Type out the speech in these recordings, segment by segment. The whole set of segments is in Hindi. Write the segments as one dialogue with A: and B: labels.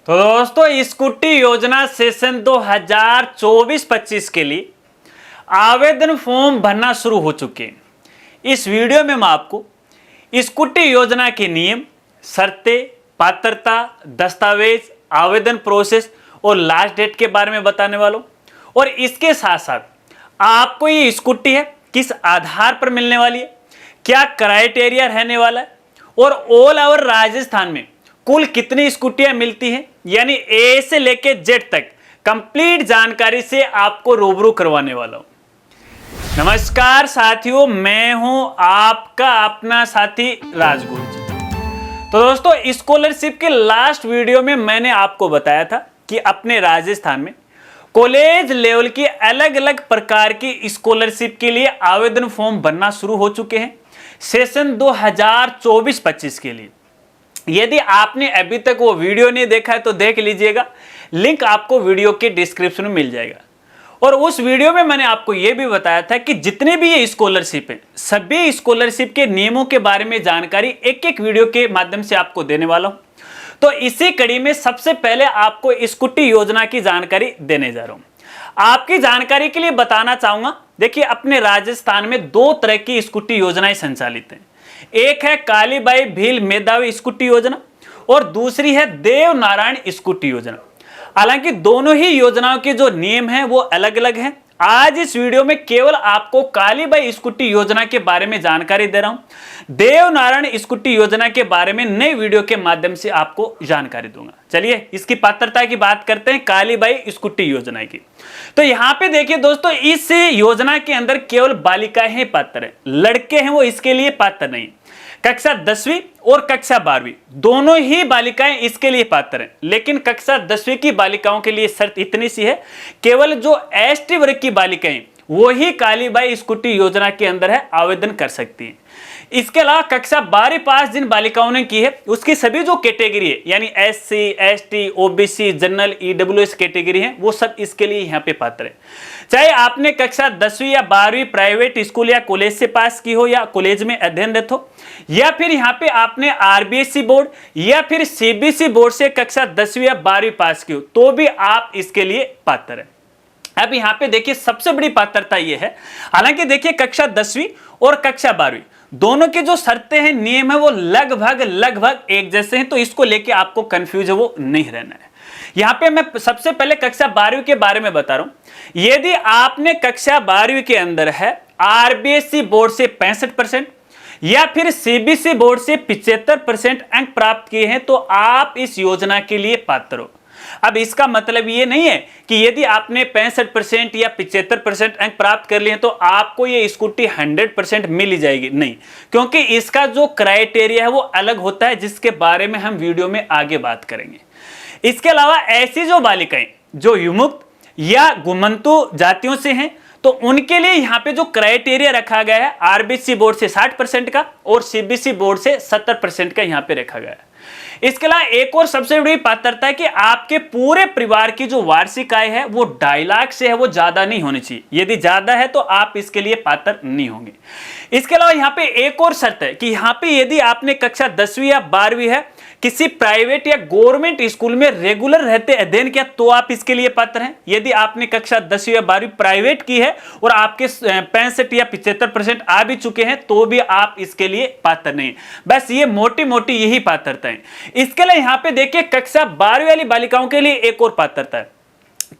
A: तो दोस्तों स्कूटी योजना सेशन 2024-25 के लिए आवेदन फॉर्म भरना शुरू हो चुके हैं। इस वीडियो में मैं आपको स्कूटी योजना के नियम, शर्तें, पात्रता, दस्तावेज, आवेदन प्रोसेस और लास्ट डेट के बारे में बताने वाला हूं। और इसके साथ साथ आपको ये स्कूटी है किस आधार पर मिलने वाली है, क्या क्राइटेरिया रहने वाला है और ऑल ओवर राजस्थान में कुल कितनी स्कूटियां मिलती हैं, यानी ए से लेके जेड तक कंप्लीट जानकारी से आपको रूबरू करवाने वाला हूं। नमस्कार साथियों, मैं हूं आपका अपना साथी राजगुरु जी। तो दोस्तों स्कॉलरशिप के लास्ट वीडियो में मैंने आपको बताया था कि अपने राजस्थान में कॉलेज लेवल की अलग अलग प्रकार की स्कॉलरशिप के लिए आवेदन फॉर्म बनना शुरू हो चुके हैं सेशन 2024-25 के लिए। यदि आपने अभी तक वो वीडियो नहीं देखा है तो देख लीजिएगा, लिंक आपको वीडियो के डिस्क्रिप्शन में मिल जाएगा। और उस वीडियो में मैंने आपको यह भी बताया था कि जितने भी ये स्कॉलरशिप है, सभी स्कॉलरशिप के नियमों के बारे में जानकारी एक एक वीडियो के माध्यम से आपको देने वाला हूं। तो इसी कड़ी में सबसे पहले आपको स्कूटी योजना की जानकारी देने जा रहा हूं। आपकी जानकारी के लिए बताना चाहूंगा, देखिए अपने राजस्थान में दो तरह की स्कूटी योजनाएं संचालित हैं। एक है कालीबाई भील मेधावी स्कूटी योजना और दूसरी है देव नारायण स्कूटी योजना। हालांकि दोनों ही योजनाओं के जो नियम हैं वो अलग अलग हैं। आज इस वीडियो में केवल आपको कालीबाई स्कूटी योजना के बारे में जानकारी दे रहा हूं। देव नारायण स्कूटी योजना के बारे में नए वीडियो के माध्यम से आपको जानकारी दूंगा। चलिए इसकी पात्रता की बात करते हैं, कालीबाई स्कूटी योजना की। तो यहां पे देखिए दोस्तों, इस योजना के अंदर केवल बालिकाएं ही पात्र है, लड़के हैं वो इसके लिए पात्र नहीं। कक्षा 10वीं और कक्षा 12वीं दोनों ही बालिकाएं इसके लिए पात्र हैं, लेकिन कक्षा 10वीं की बालिकाओं के लिए शर्त इतनी सी है, केवल जो एसटी वर्ग की बालिकाएं वो ही कालीबाई स्कूटी योजना के अंदर है आवेदन कर सकती हैं। इसके अलावा कक्षा 12वीं पास जिन बालिकाओं ने की है उसकी सभी जो कैटेगरी है, यानी SC, ST, OBC, general, EWS category है, वो सब इसके लिए यहाँ पे पात्र है। चाहे आपने कक्षा 10वीं या 12वीं प्राइवेट स्कूल या कॉलेज से पास की हो या कॉलेज में अध्ययनरत हो, या फिर यहाँ पे आपने RBSC बोर्ड या फिर CBSE बोर्ड से कक्षा 10वीं या 12वीं पास की हो, तो भी आप इसके लिए पात्र है। अब यहाँ पे देखिए सबसे बड़ी पात्रता ये है, हालांकि देखिए कक्षा 10वीं और कक्षा 12वीं दोनों की जो शर्तें हैं, नियम है, वो लगभग एक जैसे हैं, तो इसको लेके आपको कंफ्यूज है वो नहीं रहना है। यहाँ पे मैं सबसे पहले कक्षा 12वीं के बारे में बता रहा हूं। यदि आपने कक्षा 12वीं के अंदर है RBSC बोर्ड से 65% या फिर CBSE बोर्ड से 75% अंक प्राप्त किए हैं तो आप इस योजना के लिए पात्र हो। अब इसका मतलब ये नहीं है कि यदि आपने 65% या 75% अंक प्राप्त कर लिए तो आपको ये स्कूटी 100% मिल ही जाएगी, नहीं, क्योंकि इसका जो क्राइटेरिया है वो अलग होता है, जिसके बारे में हम वीडियो में आगे बात करेंगे। इसके अलावा ऐसी जो बालिकाएं जो विमुक्त या घुमंतु जातियों से हैं तो उनके लिए यहाँ पे जो क्राइटेरिया रखा गया है RBSC बोर्ड से 60% का और CBSE बोर्ड से 70% का यहाँ पे रखा गया है। इसके अलावा एक और सबसे बड़ी पात्रता है कि आपके पूरे परिवार की जो वार्षिक आय है वो 2.5 लाख से है, वो ज्यादा नहीं होनी चाहिए। यदि ज्यादा है तो आप इसके लिए पात्र नहीं होंगे। इसके अलावा यहाँ पे एक और शर्त है कि यहाँ पे यदि आपने कक्षा 10वीं या 12वीं है किसी प्राइवेट या गवर्नमेंट स्कूल में रेगुलर रहते अध्ययन किया तो आप इसके लिए पात्र हैं। यदि आपने कक्षा 10वीं या 12वीं प्राइवेट की है और आपके 65 या 75% आ भी चुके हैं तो भी आप इसके लिए पात्र नहीं। बस ये मोटी मोटी यही पात्रता है। इसके लिए यहाँ पे देखिए कक्षा 12वीं वाली बालिकाओं के लिए एक और पात्रता है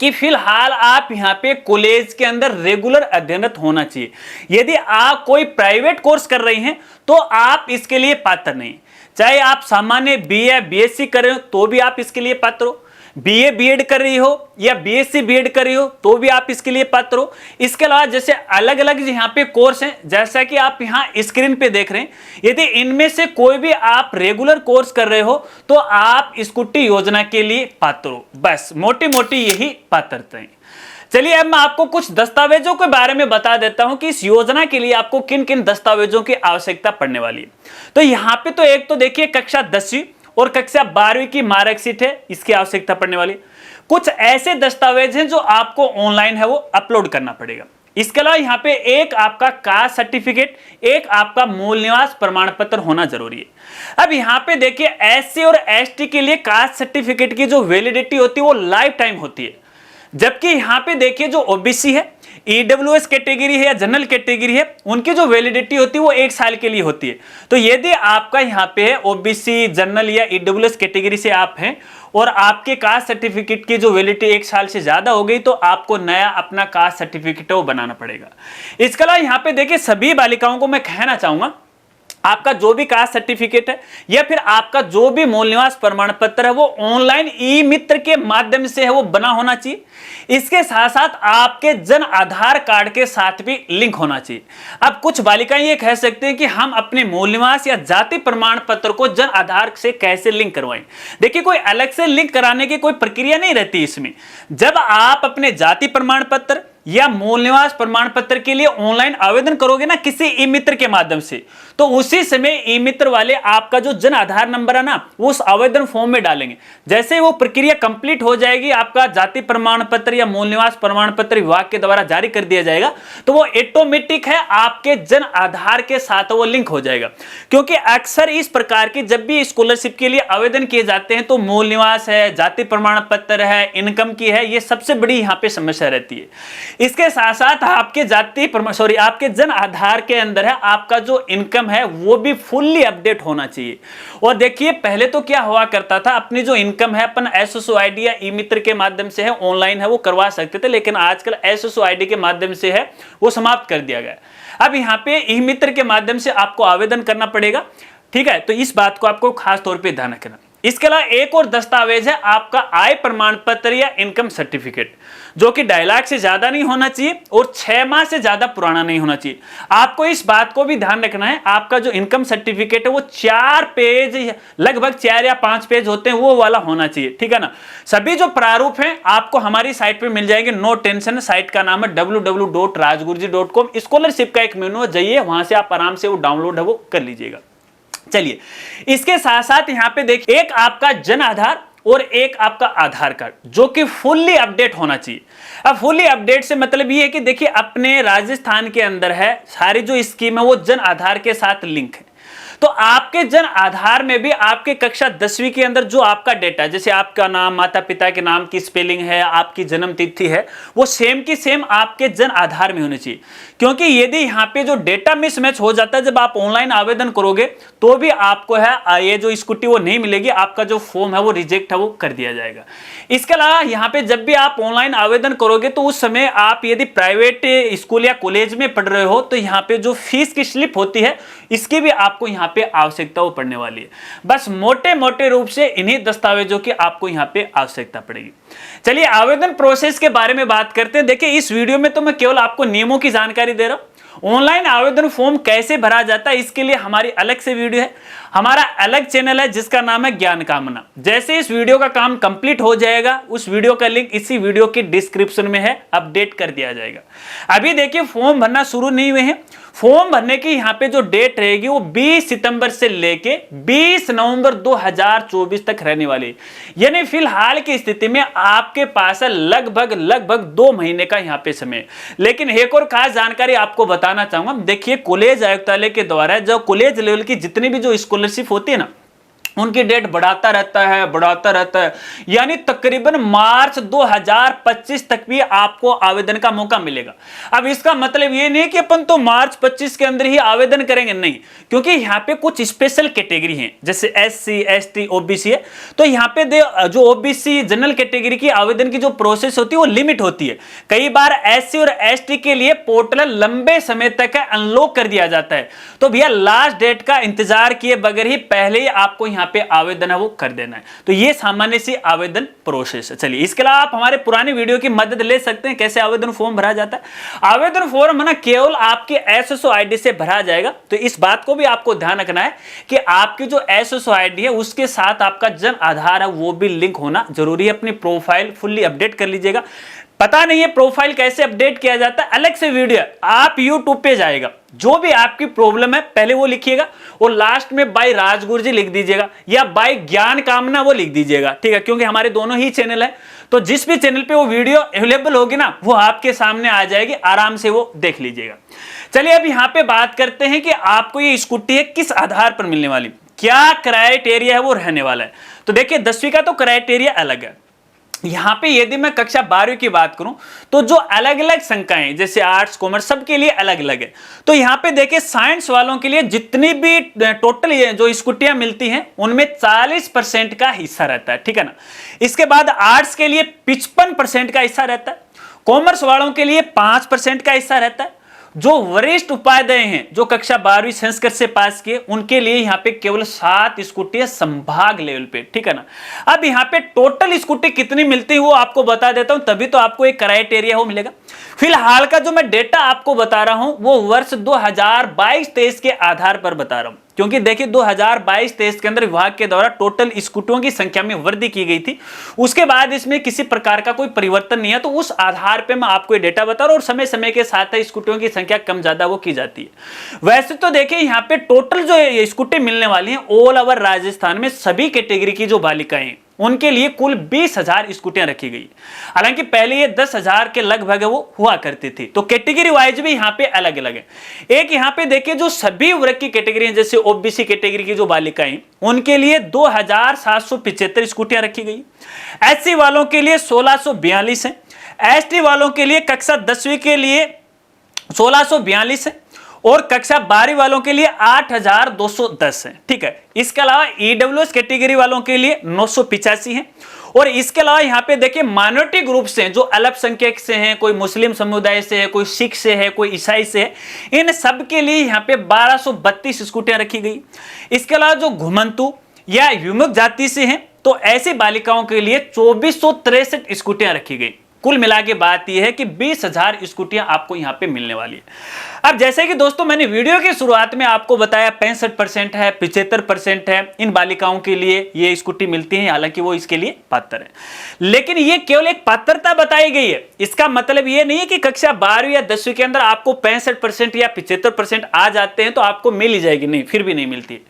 A: कि फिलहाल आप यहाँ पे कॉलेज के अंदर रेगुलर अध्ययनरत होना चाहिए। यदि आप कोई प्राइवेट कोर्स कर रही हैं तो आप इसके लिए पात्र नहीं। चाहे आप सामान्य BA BSc कर रहे हो तो भी आप इसके लिए पात्र हो, BA BEd कर रही हो या BSc BEd कर रही हो तो भी आप इसके लिए पात्र हो। इसके अलावा जैसे अलग अलग यहाँ पे कोर्स हैं, जैसा कि आप यहाँ स्क्रीन पे देख रहे हैं, यदि इनमें से कोई भी आप रेगुलर कोर्स कर रहे हो तो आप स्कूटी योजना के लिए पात्र हो। बस मोटी मोटी यही पात्रता है। चलिए अब मैं आपको कुछ दस्तावेजों के बारे में बता देता हूं कि इस योजना के लिए आपको किन किन दस्तावेजों की आवश्यकता पड़ने वाली है। तो यहाँ पे तो एक तो देखिए कक्षा 10वीं और कक्षा 12वीं की मार्कशीट है, इसकी आवश्यकता पड़ने वाली है। कुछ ऐसे दस्तावेज हैं जो आपको ऑनलाइन है वो अपलोड करना पड़ेगा। इसके अलावा यहाँ पे एक आपका कास्ट सर्टिफिकेट, एक आपका मूल निवास प्रमाण पत्र होना जरूरी है। अब यहाँ पे देखिए एससी और एसटी के लिए कास्ट सर्टिफिकेट की जो वैलिडिटी होती है वो लाइफ टाइम होती है, जबकि यहाँ पे देखिए जो ओबीसी है, ईडब्ल्यूएस कैटेगरी है या जनरल कैटेगरी है, उनकी जो वैलिडिटी होती है वो 1 साल के लिए होती है। तो यदि आपका यहाँ पे ओबीसी, जनरल या ईडब्ल्यूएस कैटेगरी से आप हैं और आपके कास्ट सर्टिफिकेट की जो वैलिडिटी 1 साल से ज्यादा हो गई तो आपको नया अपना कास्ट सर्टिफिकेट वो बनाना पड़ेगा। इसके अलावा यहाँ पे देखिए सभी बालिकाओं को मैं कहना चाहूंगा, आपका जो भी कास्ट सर्टिफिकेट है या फिर आपका जो भी मूल निवास प्रमाण पत्र है वो ऑनलाइन ई मित्र के माध्यम से है वो बना होना चाहिए। इसके साथ साथ आपके जन आधार कार्ड के साथ भी लिंक होना चाहिए। अब कुछ बालिकाएं ये कह सकते हैं कि हम अपने मूल निवास या जाति प्रमाण पत्र को जन आधार से कैसे लिंक करवाएं। देखिए कोई अलग से लिंक कराने की कोई प्रक्रिया नहीं रहती इसमें। जब आप अपने जाति प्रमाण पत्र या मूल निवास प्रमाण पत्र के लिए ऑनलाइन आवेदन करोगे ना किसी ई मित्र के माध्यम से, तो उसी समय ई मित्र वाले आपका जो जन आधार नंबर है ना वो उस आवेदन फॉर्म में डालेंगे। जैसे ही वो प्रक्रिया कंप्लीट हो जाएगी, आपका जाति प्रमाण पत्र या मूल निवास प्रमाण पत्र विभाग के द्वारा जारी कर दिया जाएगा, तो वो ऑटोमेटिक है आपके जन आधार के साथ वो लिंक हो जाएगा। क्योंकि अक्सर इस प्रकार की जब भी स्कॉलरशिप के लिए आवेदन किए जाते हैं तो मूल निवास है, जाति प्रमाण पत्र है, इनकम की है, ये सबसे बड़ी यहाँ पे समस्या रहती है। इसके साथ साथ आपके आपके जन आधार के अंदर है आपका जो इनकम है वो भी फुल्ली अपडेट होना चाहिए। और देखिए पहले तो क्या हुआ करता था, अपनी जो इनकम है अपन एसएसओ आईडी या ई मित्र के माध्यम से है ऑनलाइन है वो करवा सकते थे, लेकिन आजकल एसएसओ आईडी के माध्यम से है वो समाप्त कर दिया गया। अब यहाँ पे ई मित्र के माध्यम से आपको आवेदन करना पड़ेगा, ठीक है। तो इस बात को आपको खास तौर पर ध्यान रखना। इसके अलावा एक और दस्तावेज है आपका आय प्रमाण पत्र या इनकम सर्टिफिकेट, जो कि 2.5 लाख से ज्यादा नहीं होना चाहिए और 6 माह से ज्यादा पुराना नहीं होना चाहिए। आपको इस बात को भी ध्यान रखना है, आपका जो इनकम सर्टिफिकेट है वो 4 पेज, लगभग 4 या 5 पेज होते हैं, वो वाला होना चाहिए, ठीक है ना। सभी जो प्रारूप हैं आपको हमारी साइट पे मिल जाएंगे, नो टेंशन। साइट का नाम है www.rajguruji.com। स्कॉलरशिप का एक मेनू है, जाइए वहां से आप आराम से वो डाउनलोड है वो कर लीजिएगा। चलिए इसके साथ साथ यहां पे देखिए एक आपका जन आधार और एक आपका आधार कार्ड जो कि फुल्ली अपडेट होना चाहिए। अब फुल्ली अपडेट से मतलब ये है कि देखिए अपने राजस्थान के अंदर है सारी जो स्कीम है वो जन आधार के साथ लिंक है। तो आपके जन आधार में भी आपके कक्षा 10वीं के अंदर जो आपका डेटा, जैसे आपका नाम, माता पिता के नाम की स्पेलिंग है, आपकी जन्म तिथि है, वो सेम की सेम आपके जन आधार में होनी चाहिए। क्योंकि यदि यहाँ पे जो डेटा मिसमैच हो जाता है जब आप ऑनलाइन आवेदन करोगे तो भी आपको है ये जो स्कूटी वो नहीं मिलेगी, आपका जो फॉर्म है वो रिजेक्ट है वो कर दिया जाएगा। इसके अलावा यहाँ पे जब भी आप ऑनलाइन आवेदन करोगे तो उस समय आप यदि प्राइवेट स्कूल या कॉलेज में पढ़ रहे हो तो यहाँ पे जो फीस की स्लिप होती है इसकी भी आपको यहाँ पे आवश्यकता वो पड़ने वाली है। बस मोटे मोटे रूप से इन्हीं दस्तावेजों की आपको यहाँ पे आवश्यकता पड़ेगी। चलिए आवेदन प्रोसेस के बारे में बात करते हैं। देखिए इस वीडियो में तो मैं केवल आपको नियमों की जानकारी दे रहा हूं। ऑनलाइन आवेदन फॉर्म कैसे भरा जाता है इसके लिए हमारी अलग से वीडियो है, हमारा अलग चैनल है जिसका नाम है ज्ञान कामना। जैसे इस वीडियो का काम कंप्लीट हो जाएगा उस वीडियो का लिंक इसी वीडियो के डिस्क्रिप्शन में है, अपडेट कर दिया जाएगा। अभी देखिए फॉर्म भरना शुरू नहीं हुए हैं। फॉर्म भरने की यहाँ पे जो डेट रहेगी वो 20 सितंबर से लेके 20 नवंबर 2024 तक रहने वाली, यानी फिलहाल की स्थिति में आपके पास है लगभग 2 महीने का यहाँ पे समय। लेकिन एक और खास जानकारी आपको बताना चाहूंगा, देखिए कॉलेज आयुक्तालय के द्वारा जो कॉलेज लेवल की जितनी भी जो स्कॉलरशिप होती है ना उनकी डेट बढ़ाता रहता है, यानी तकरीबन मार्च 2025 तक भी आपको आवेदन का मौका मिलेगा। अब इसका मतलब ये नहीं कि अपन तो मार्च 25 के अंदर ही आवेदन करेंगे, नहीं, क्योंकि यहाँ पे कुछ स्पेशल कैटेगरी हैं जैसे एससी, एसटी, ओबीसी है। तो यहाँ पे जो ओबीसी जनरल कैटेगरी की आवेदन की जो प्रोसेस होती है वो लिमिट होती है। कई बार एससी और एसटी के लिए पोर्टल लंबे समय तक अनलॉक कर दिया जाता है, तो भैया लास्ट डेट का इंतजार किए बगैर ही पहले ही आपको यहाँ पे आवेदन है वो कर देना है। तो ये सामान्य सी आवेदन प्रोसेस है। चलिए इसके अलावा आप हमारे पुरानी वीडियो की मदद ले सकते हैं कैसे आवेदन फॉर्म भरा जाता है। आवेदन फॉर्म है ना केवल आपके एसएसओ आईडी से भरा जाएगा। तो इस बात को भी आपको ध्यान रखना है कि आपकी जो एसएसओ आईडी है उसके साथ आपका जन आधार है वो भी लिंक होना जरूरी है। अपनी प्रोफाइल फुल्ली अपडेट कर लीजिएगा। पता नहीं है प्रोफाइल कैसे अपडेट किया जाता है, अलग से वीडियो आप यूट्यूब पे जाएगा, जो भी आपकी प्रॉब्लम है पहले वो लिखिएगा और लास्ट में बाय राजगुरु जी लिख दीजिएगा या बाय ज्ञान कामना वो लिख दीजिएगा, ठीक है, क्योंकि हमारे दोनों ही चैनल है। तो जिस भी चैनल पे वो वीडियो अवेलेबल होगी ना वो आपके सामने आ जाएगी, आराम से वो देख लीजिएगा। चलिए अब यहां पे बात करते हैं कि आपको ये स्कूटी है किस आधार पर मिलने वाली, क्या क्राइटेरिया है वो रहने वाला है। तो देखिए 10वीं का तो क्राइटेरिया अलग है। यहां पे यदि मैं कक्षा 12वीं की बात करूं तो जो अलग अलग संकायें जैसे आर्ट्स कॉमर्स सबके लिए अलग अलग है। तो यहां पे देखिए साइंस वालों के लिए जितनी भी टोटल जो स्कूटियां मिलती हैं उनमें 40% का हिस्सा रहता है, ठीक है ना। इसके बाद आर्ट्स के लिए 55% का हिस्सा रहता है, कॉमर्स वालों के लिए 5% का हिस्सा रहता है। जो वरिष्ठ उपाध्याय हैं जो कक्षा 12वीं संस्कृत से पास किए उनके लिए यहां पे केवल 7 स्कूटी संभाग लेवल पे, ठीक है ना। अब यहां पे टोटल स्कूटी कितनी मिलती है वो आपको बता देता हूं, तभी तो आपको एक क्राइटेरिया हो मिलेगा। फिलहाल का जो मैं डेटा आपको बता रहा हूं वो वर्ष 2022-23 के आधार पर बता रहा हूं, क्योंकि देखिए 2022-23 के अंदर विभाग के द्वारा टोटल स्कूटियों की संख्या में वृद्धि की गई थी, उसके बाद इसमें किसी प्रकार का कोई परिवर्तन नहीं है। तो उस आधार पे मैं आपको ये डेटा बता रहा हूं और समय समय के साथ स्कूटियों की संख्या कम ज्यादा वो की जाती है। वैसे तो देखिए यहाँ पे टोटल जो स्कूटी मिलने वाली है ऑल ओवर राजस्थान में सभी कैटेगरी की जो बालिकाएं उनके लिए कुल 20,000 स्कूटियां रखी गई। हालांकि पहले ये 10,000 के लगभग वो हुआ करती थी। तो कैटेगरी वाइज भी यहाँ पे अलग अलग है। एक यहाँ पे देखिए जो सभी वर्ग की कैटेगरी है जैसे ओबीसी कैटेगरी की जो बालिकाएं उनके लिए 2,775 स्कूटियां रखी गई, एससी वालों के लिए 1,642 है, एसटी वालों के लिए कक्षा 10वीं के लिए 1,642 है और कक्षा 12वीं वालों के लिए 8,210 है, ठीक है। इसके अलावा ईडब्ल्यूएस कैटेगरी वालों के लिए 985 है और इसके अलावा यहाँ पे देखिए माइनॉरिटी ग्रुप से जो अल्पसंख्यक से हैं, कोई मुस्लिम समुदाय से है, कोई सिख से है, कोई ईसाई से है, इन सब के लिए यहाँ पे 1232 स्कूटियां रखी गई। इसके अलावा जो घुमंतु या विमुक्त जाति से हैं तो ऐसी बालिकाओं के लिए 2463 स्कूटियां रखी गई। कुल मिला के बात यह है कि 20,000 स्कूटियां आपको यहां पे मिलने वाली है। अब जैसे कि दोस्तों मैंने वीडियो की शुरुआत में आपको बताया 65% है, 75% है, इन बालिकाओं के लिए ये स्कूटी मिलती है, हालांकि वो इसके लिए पात्र है। लेकिन ये केवल एक पात्रता बताई गई है, इसका मतलब ये नहीं है कि कक्षा 12वीं या 10वीं के अंदर आपको 65% या 75% आ जाते हैं तो आपको मिल ही जाएगी, नहीं, फिर भी नहीं मिलती है।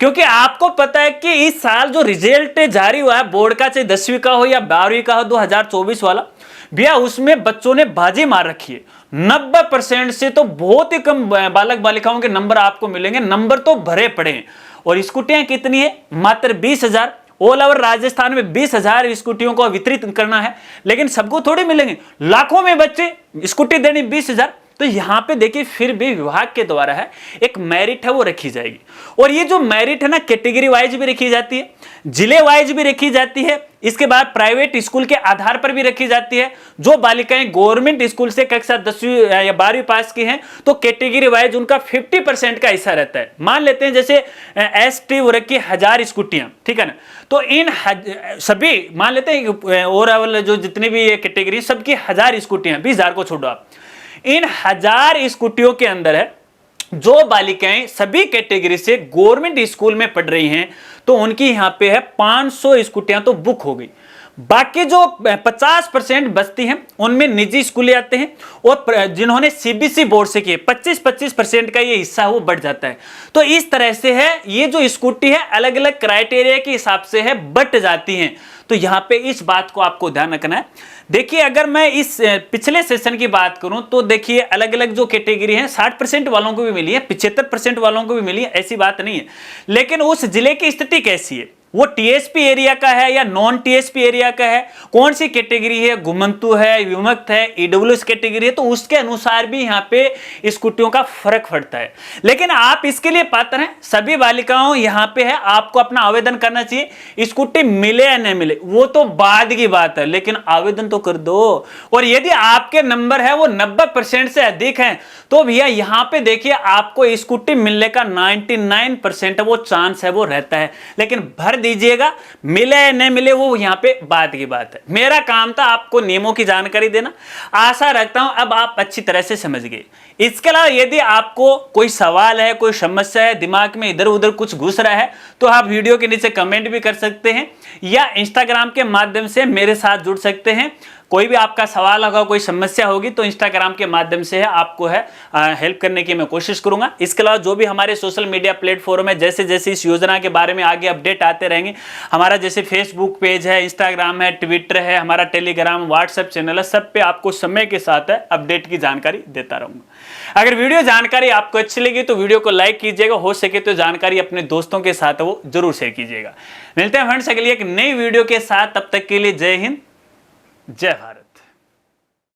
A: क्योंकि आपको पता है कि इस साल जो रिजल्ट जारी हुआ है बोर्ड का, चाहे 10वीं का हो या 12वीं का हो 2024 वाला, भैया उसमें बच्चों ने बाजी मार रखी है। 90% से तो बहुत ही कम बालक बालिकाओं के नंबर आपको मिलेंगे, नंबर तो भरे पड़े हैं। और स्कूटियां कितनी है? मात्र 20,000। ऑल ओवर राजस्थान में 20,000 स्कूटियों को वितरित करना है, लेकिन सबको थोड़े मिलेंगे, लाखों में बच्चे स्कूटी देनी 20,000। तो यहां पे देखिए फिर भी विभाग के द्वारा है एक मेरिट है वो रखी जाएगी। और ये जो मेरिट है ना कैटेगरी वाइज भी रखी जाती है, जिले वाइज भी रखी जाती है, इसके बाद प्राइवेट स्कूल के आधार पर भी रखी जाती है। जो बालिकाएं गवर्नमेंट स्कूल से कक्षा 10वीं या 12वीं पास की हैं तो कैटेगरी वाइज उनका 50% का हिस्सा रहता है। मान लेते हैं जैसे एसटी वर्ग की 1000 स्कूटियां, ठीक है ना, तो इन सभी मान लेते हैं ओवरऑल जो जितनी भी ये कैटेगरी सबकी 1000 स्कूटियां, 20,000 को छोड़ो आप, इन 1000 स्कूटियों के अंदर है जो बालिकाएं सभी कैटेगरी से गवर्नमेंट स्कूल में पढ़ रही हैं तो उनकी यहां पे है 500 स्कूटियां तो बुक हो गई। बाकी जो 50% बचती हैं उनमें निजी स्कूलें आते हैं और जिन्होंने सीबीएसई बोर्ड से किए 25% का ये हिस्सा वो बढ़ जाता है। तो इस तरह से है ये जो स्कूटी है अलग अलग क्राइटेरिया के हिसाब से है बट जाती हैं। तो यहाँ पे इस बात को आपको ध्यान रखना है। देखिए अगर मैं इस पिछले सेशन की बात करूं तो देखिए अलग अलग जो कैटेगरी है 60% वालों को भी मिली है, 75% वालों को भी मिली है, ऐसी बात नहीं है। लेकिन उस जिले की स्थिति कैसी है, वो टीएसपी एरिया का है या नॉन टीएसपी एरिया का है, कौन सी कैटेगरी है, घुमंतु है, विमुक्त है, ईडब्ल्यूएस कैटेगरी है, तो उसके अनुसार भी यहाँ पे स्कूटियों का फर्क पड़ता है। लेकिन आप इसके लिए पात्र हैं, सभी बालिकाओं यहाँ पे है, आपको अपना आवेदन करना चाहिए। स्कूटी मिले या नहीं मिले वो तो बाद की बात है, लेकिन आवेदन तो कर दो। और यदि आपके नंबर है वो 90% से अधिक है तो भैया यहाँ पे देखिए आपको स्कूटी मिलने का 99% वो चांस है वो रहता है। लेकिन भर दीजिएगा, मिले या नहीं मिले वो यहाँ पे बात की बात है। मेरा काम था आपको नियमों की जानकारी देना, आशा रखता हूं अब आप अच्छी तरह से समझ गए। इसके अलावा यदि आपको कोई सवाल है, कोई समस्या है, दिमाग में इधर उधर कुछ घुस रहा है तो आप वीडियो के नीचे कमेंट भी कर सकते हैं या इंस्टाग्राम के माध्यम से मेरे साथ जुड़ सकते हैं। कोई भी आपका सवाल होगा, कोई समस्या होगी तो इंस्टाग्राम के माध्यम से है आपको है हेल्प करने की मैं कोशिश करूंगा। इसके अलावा जो भी हमारे सोशल मीडिया प्लेटफॉर्म है, जैसे जैसे इस योजना के बारे में आगे अपडेट आते रहेंगे, हमारा जैसे फेसबुक पेज है, इंस्टाग्राम है, ट्विटर है, हमारा टेलीग्राम, व्हाट्सएप चैनल है, सब पे आपको समय के साथ है अपडेट की जानकारी देता रहूंगा। अगर वीडियो जानकारी आपको अच्छी लगी तो वीडियो को लाइक कीजिएगा, हो सके तो जानकारी अपने दोस्तों के साथ वो जरूर शेयर कीजिएगा। मिलते हैं फ्रेंड्स अगली एक नई वीडियो के साथ, तब तक के लिए जय हिंद, जय भारत।